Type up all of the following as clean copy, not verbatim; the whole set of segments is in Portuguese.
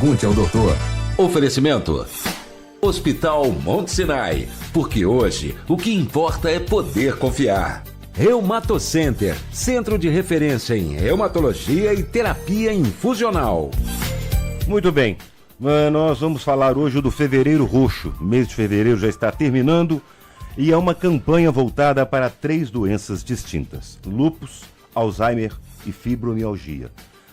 Pergunte ao doutor. Oferecimento Hospital Monte Sinai, porque hoje o que importa é poder confiar. Reumatocenter, centro de referência em reumatologia e terapia infusional. Muito bem, nós vamos falar hoje do Fevereiro Roxo. O mês de fevereiro já está terminando e é uma campanha voltada para 3 doenças distintas: lúpus, Alzheimer e fibromialgia.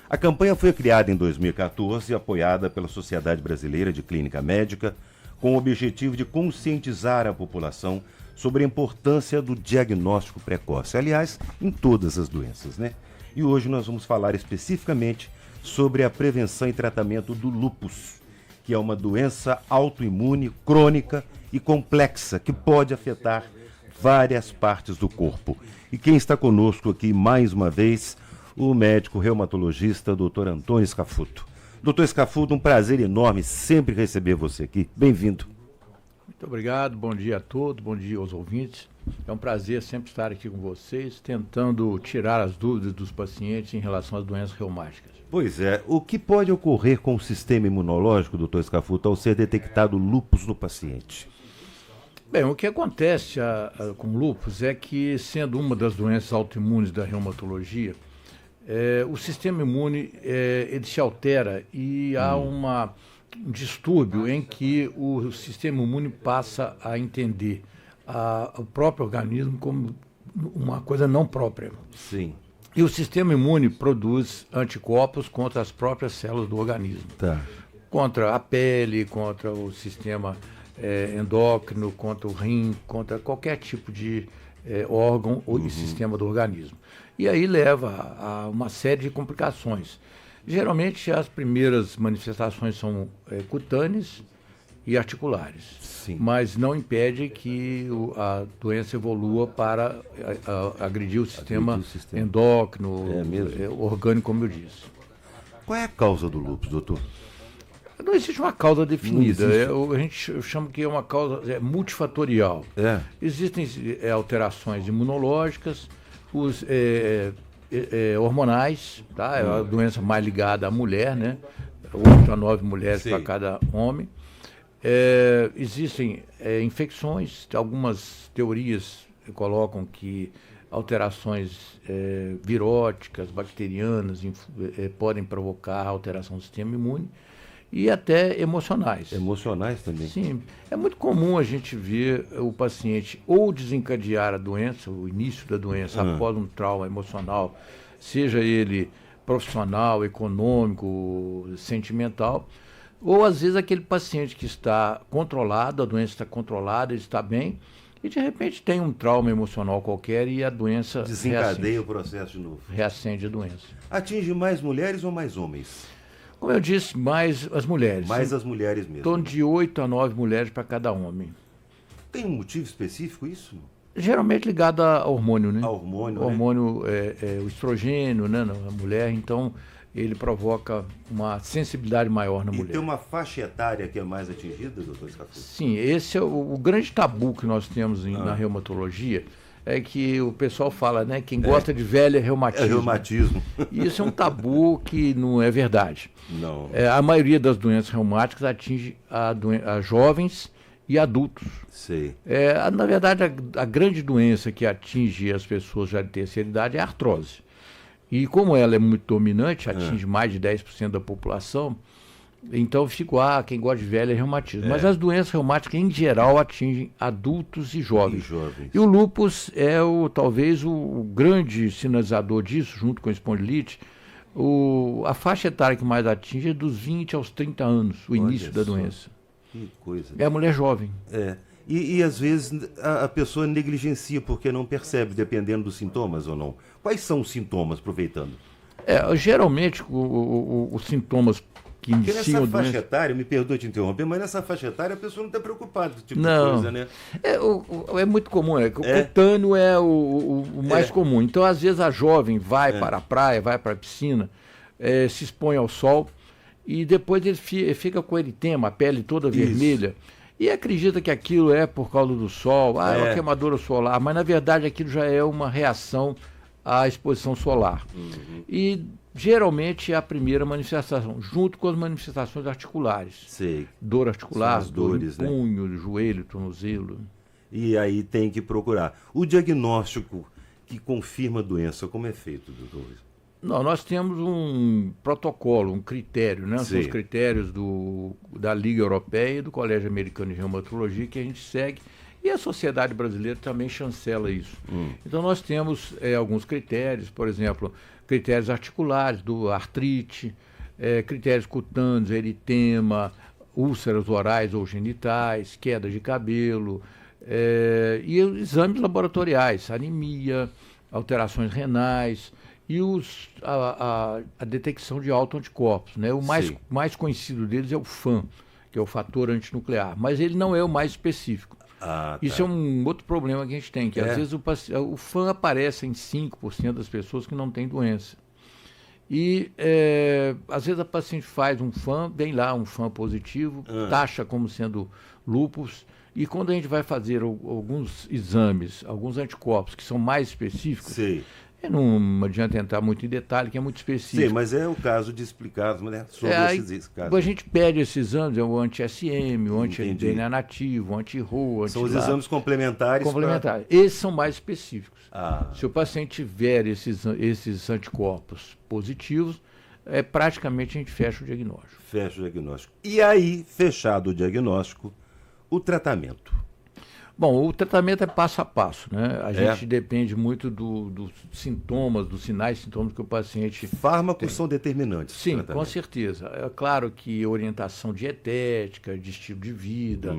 A campanha foi criada em 2014 e apoiada pela Sociedade Brasileira de Clínica Médica, com o objetivo de conscientizar a população sobre a importância do diagnóstico precoce, aliás, em todas as doenças, né? E hoje nós vamos falar especificamente sobre a prevenção e tratamento do lúpus, que é uma doença autoimune, crônica e complexa, que pode afetar várias partes do corpo. E quem está conosco aqui mais uma vez, o médico reumatologista Dr. Antônio Scafuto. Dr. Scafuto, um prazer enorme sempre receber você aqui. Bem-vindo. Muito obrigado, bom dia a todos, bom dia aos ouvintes. É um prazer sempre estar aqui com vocês, tentando tirar as dúvidas dos pacientes em relação às doenças reumáticas. Pois é, o que pode ocorrer com o sistema imunológico, Dr. Scafuto, ao ser detectado lúpus no paciente? Bem, o que acontece com o lúpus é que, sendo uma das doenças autoimunes da reumatologia, o sistema imune ele se altera e há um distúrbio em que o sistema imune passa a entender o próprio organismo como uma coisa não própria. Sim. E o sistema imune produz anticorpos contra as próprias células do organismo. Tá. Contra a pele, contra o sistema endócrino, contra o rim, contra qualquer tipo de órgão ou sistema do organismo. E aí leva a uma série de complicações. Geralmente as primeiras manifestações são cutâneas e articulares. Sim. Mas não impede que a doença evolua para agredir o sistema endócrino, orgânico, como eu disse. Qual é a causa do lúpus, doutor? Não existe uma causa definida. A gente chama que é uma causa multifatorial. Existem alterações imunológicas, hormonais, tá? É uma doença mais ligada à mulher, né? 8 a 9 mulheres para cada homem. Existem infecções, algumas teorias colocam que alterações viróticas, bacterianas, podem provocar alteração do sistema imune. E até emocionais. Emocionais também? Sim. É muito comum a gente ver o paciente ou desencadear a doença, o início da doença, após um trauma emocional, seja ele profissional, econômico, sentimental, ou às vezes aquele paciente que está controlado, a doença está controlada, ele está bem, e de repente tem um trauma emocional qualquer e a doença desencadeia o processo de novo. Reacende a doença. Atinge mais mulheres ou mais homens? Como eu disse, mais as mulheres. Mais as mulheres mesmo. Em torno de 8 a 9 mulheres para cada homem. Tem um motivo específico isso? Geralmente ligado a hormônio, né? A hormônio, o hormônio, o estrogênio, né, na mulher, então ele provoca uma sensibilidade maior na mulher. E tem uma faixa etária que é mais atingida, doutor Scafuto? Sim, esse é o grande tabu que nós temos na reumatologia, é que o pessoal fala, né, quem gosta de velho é reumatismo. É reumatismo. Isso é um tabu que não é verdade. Não. A maioria das doenças reumáticas atinge a jovens e adultos. Sei. Na verdade, a grande doença que atinge as pessoas já de terceira idade é a artrose. E como ela é muito dominante, atinge mais de 10% da população, então fico, quem gosta de velho é reumatismo. Mas as doenças reumáticas, em geral, atingem adultos e jovens. E o lúpus é talvez o grande sinalizador disso, junto com a espondilite. A faixa etária que mais atinge é dos 20 aos 30 anos, o início da doença. Que coisa. É a mulher jovem. E às vezes a pessoa negligencia porque não percebe, dependendo dos sintomas ou não. Quais são os sintomas, aproveitando? Geralmente, os sintomas que iniciam porque nessa faixa etária, me perdoe te interromper, mas nessa faixa etária a pessoa não está preocupada com esse tipo de coisa, né? É muito comum, o cutâneo é o mais comum. Então, às vezes, a jovem vai para a praia, vai para a piscina, se expõe ao sol, e depois ele fica com eritema, a pele toda vermelha. E acredita que aquilo é por causa do sol, é uma queimadura solar, mas na verdade aquilo já é uma reação à exposição solar. E geralmente é a primeira manifestação, junto com as manifestações articulares. Sei. Dor articular, São as dores, dor em punho, joelho, tornozelo. E aí tem que procurar. O diagnóstico que confirma a doença, como é feito, doutor? Não, nós temos um protocolo, um critério, né? São Sim. os critérios da Liga Europeia e do Colégio Americano de Reumatologia que a gente segue. E a sociedade brasileira também chancela isso. Então nós temos alguns critérios, por exemplo, critérios articulares, do artrite, critérios cutâneos, eritema, úlceras orais ou genitais, queda de cabelo, e exames laboratoriais, anemia, alterações renais e a detecção de autoanticorpos, né? O mais conhecido deles é o FAN, que é o fator antinuclear, mas ele não é o mais específico. Ah, tá. Isso é um outro problema que a gente tem, que às vezes o FAN aparece em 5% das pessoas que não têm doença. E às vezes a paciente faz um FAN, vem lá um FAN positivo, taxa como sendo lúpus, e quando a gente vai fazer alguns exames, alguns anticorpos que são mais específicos, Sei. não adianta entrar muito em detalhe, que é muito específico. Sim, mas é o caso de explicar, né, sobre esses casos. A gente pede esses exames, o anti-SM, o Entendi. anti-DNA nativo, o anti-RO, São os exames complementares. complementares. Esses são mais específicos. Ah. Se o paciente tiver esses anticorpos positivos, praticamente a gente fecha o diagnóstico. Fecha o diagnóstico. E aí, fechado o diagnóstico, o tratamento. Bom, o tratamento é passo a passo, né? A gente depende muito dos sintomas, dos sinais e sintomas que o paciente... Fármacos são determinantes. Sim, com certeza. É claro que orientação dietética, de estilo de vida,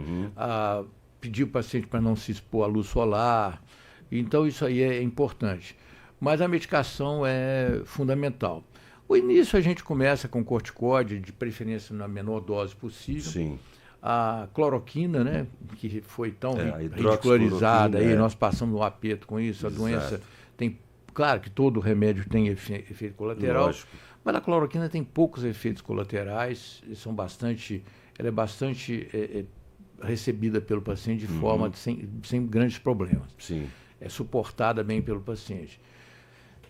pedir o paciente para não se expor à luz solar. Então, isso aí é importante. Mas a medicação é fundamental. O início a gente começa com corticóide, de preferência na menor dose possível. Sim. A cloroquina, né, que foi tão a ridicularizada, aí hidroxicloroquina, nós passamos um aperto com isso. A doença tem, claro que todo remédio tem efeito colateral, Lógico. mas a cloroquina tem poucos efeitos colaterais, ela é bastante recebida pelo paciente de forma sem grandes problemas. Sim. É suportada bem pelo paciente.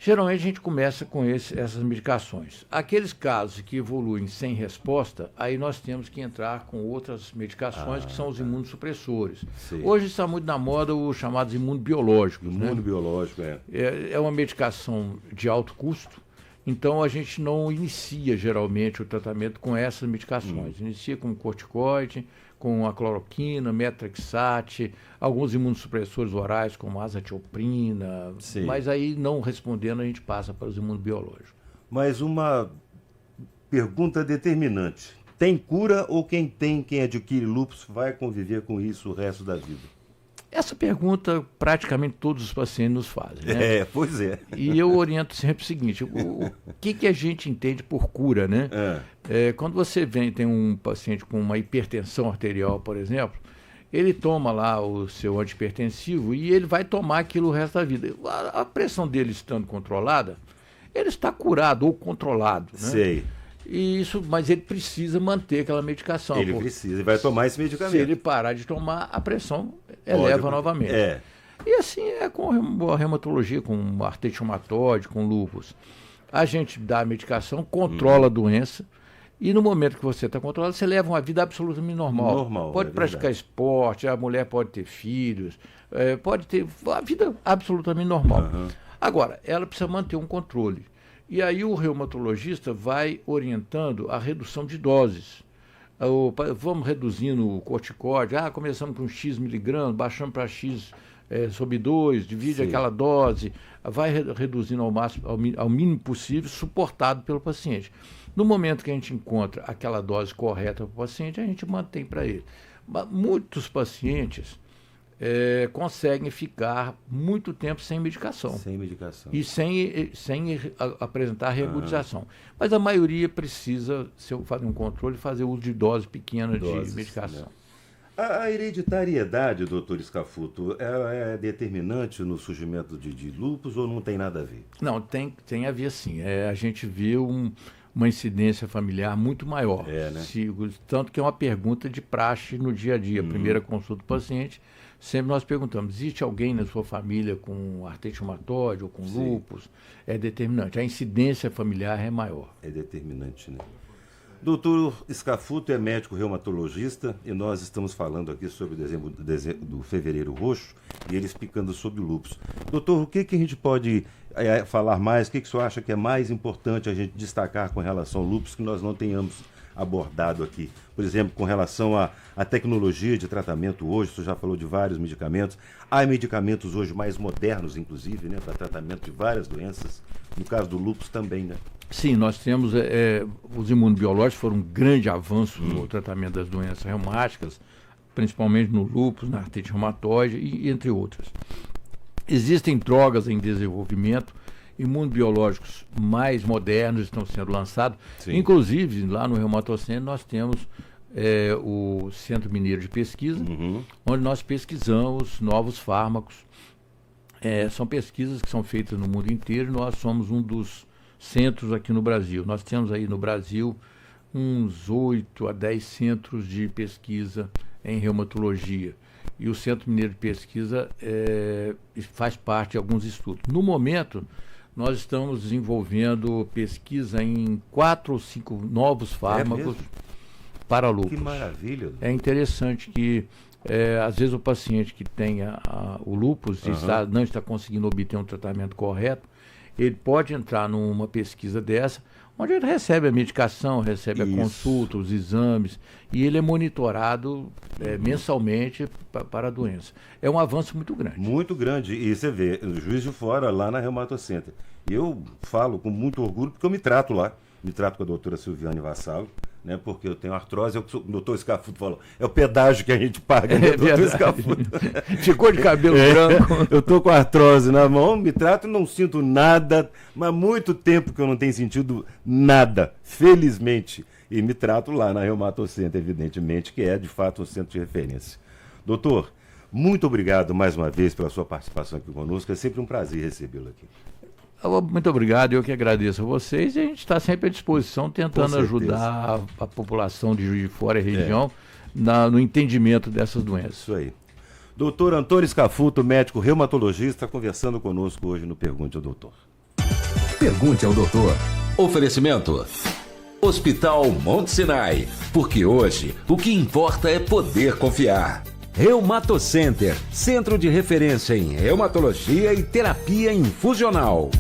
Geralmente a gente começa com essas medicações. Aqueles casos que evoluem sem resposta, aí nós temos que entrar com outras medicações que são os imunossupressores. Sim. Hoje está muito na moda os chamados imunobiológicos. Imunobiológico, É uma medicação de alto custo, então a gente não inicia geralmente o tratamento com essas medicações. Inicia com corticoide, com a cloroquina, metrexate, alguns imunossupressores orais como azatioprina, mas aí não respondendo a gente passa para os imunobiológicos. Mas uma pergunta determinante. Tem cura ou quem adquire lúpus vai conviver com isso o resto da vida? Essa pergunta praticamente todos os pacientes nos fazem, né? Pois é. E eu oriento sempre o seguinte, o que a gente entende por cura, né? Quando você tem um paciente com uma hipertensão arterial, por exemplo, ele toma lá o seu antihipertensivo e ele vai tomar aquilo o resto da vida. A pressão dele estando controlada, ele está curado ou controlado, né? Sei. Mas ele precisa manter aquela medicação. Ele precisa, vai tomar esse medicamento. Se ele parar de tomar, a pressão eleva novamente. E assim é com a reumatologia, com artrite reumatoide, com lúpus. A gente dá a medicação, controla a doença, e no momento que você está controlado, você leva uma vida absolutamente normal. Pode praticar esporte, a mulher pode ter filhos, pode ter a vida absolutamente normal. Agora, ela precisa manter um controle. E aí o reumatologista vai orientando a redução de doses. Vamos reduzindo o corticóide, começando com X miligramas, baixando para X sobre 2, divide aquela dose, vai reduzindo ao mínimo possível, suportado pelo paciente. No momento que a gente encontra aquela dose correta para o paciente, a gente mantém para ele. Mas muitos pacientes conseguem ficar muito tempo sem medicação. Sem medicação. E sem apresentar regularização. Mas a maioria precisa, se eu fazer um controle, fazer uso de dose pequena de medicação. Né? A hereditariedade, doutor Scafuto, ela é determinante no surgimento de lúpus ou não tem nada a ver? Não, tem a ver sim. A gente vê uma incidência familiar muito maior. Né? Tanto que é uma pergunta de praxe no dia a dia. Primeira consulta do paciente, sempre nós perguntamos, existe alguém na sua família com artrite reumatoide ou com lúpus? É determinante. A incidência familiar é maior. É determinante, né? Doutor Scafuto é médico reumatologista e nós estamos falando aqui sobre o dezembro do Fevereiro Roxo e ele explicando sobre o lúpus. Doutor, o que a gente pode falar mais? O que o senhor acha que é mais importante a gente destacar com relação ao lúpus que nós não tenhamos abordado aqui? Por exemplo, com relação à tecnologia de tratamento hoje, o senhor já falou de vários medicamentos. Há medicamentos hoje mais modernos, inclusive, né, para tratamento de várias doenças. No caso do lúpus também, né? Sim, nós temos, os imunobiológicos foram um grande avanço no tratamento das doenças reumáticas, principalmente no lúpus, na artrite reumatoide e entre outras. Existem drogas em desenvolvimento, imunobiológicos mais modernos estão sendo lançados. Sim. Inclusive, lá no Reumatocentro nós temos o Centro Mineiro de Pesquisa, onde nós pesquisamos novos fármacos. São pesquisas que são feitas no mundo inteiro e nós somos um dos centros aqui no Brasil. Nós temos aí no Brasil uns 8 a 10 centros de pesquisa em reumatologia. E o Centro Mineiro de Pesquisa faz parte de alguns estudos. No momento, nós estamos desenvolvendo pesquisa em 4 ou 5 novos fármacos para lúpus. Que maravilha! É interessante que, às vezes, o paciente que tenha o lúpus não está conseguindo obter um tratamento correto, ele pode entrar numa pesquisa dessa, onde ele recebe a medicação, recebe a consulta, os exames, e ele é monitorado mensalmente para a doença. É um avanço muito grande. Muito grande. E você vê, Juiz de Fora, lá na Reumatocentro. Eu falo com muito orgulho, porque eu me trato lá. Me trato com a doutora Silviane Vassalo, né, porque eu tenho artrose, o doutor Scafuto falou, é o pedágio que a gente paga, né, doutor Scafuto? Ficou de cabelo branco. Eu tô com artrose na mão, me trato e não sinto nada, mas há muito tempo que eu não tenho sentido nada, felizmente. E me trato lá na Reumatocentro, evidentemente, que é de fato um centro de referência. Doutor, muito obrigado mais uma vez pela sua participação aqui conosco, é sempre um prazer recebê-lo aqui. Muito obrigado, eu que agradeço a vocês e a gente está sempre à disposição tentando ajudar a população de Juiz de Fora e região no entendimento dessas doenças. Isso aí. Doutor Antônio Scafuto, médico reumatologista, conversando conosco hoje no Pergunte ao Doutor. Pergunte ao Doutor. Oferecimento Hospital Monte Sinai, porque hoje o que importa é poder confiar. Reumatocenter, centro de referência em reumatologia e terapia infusional.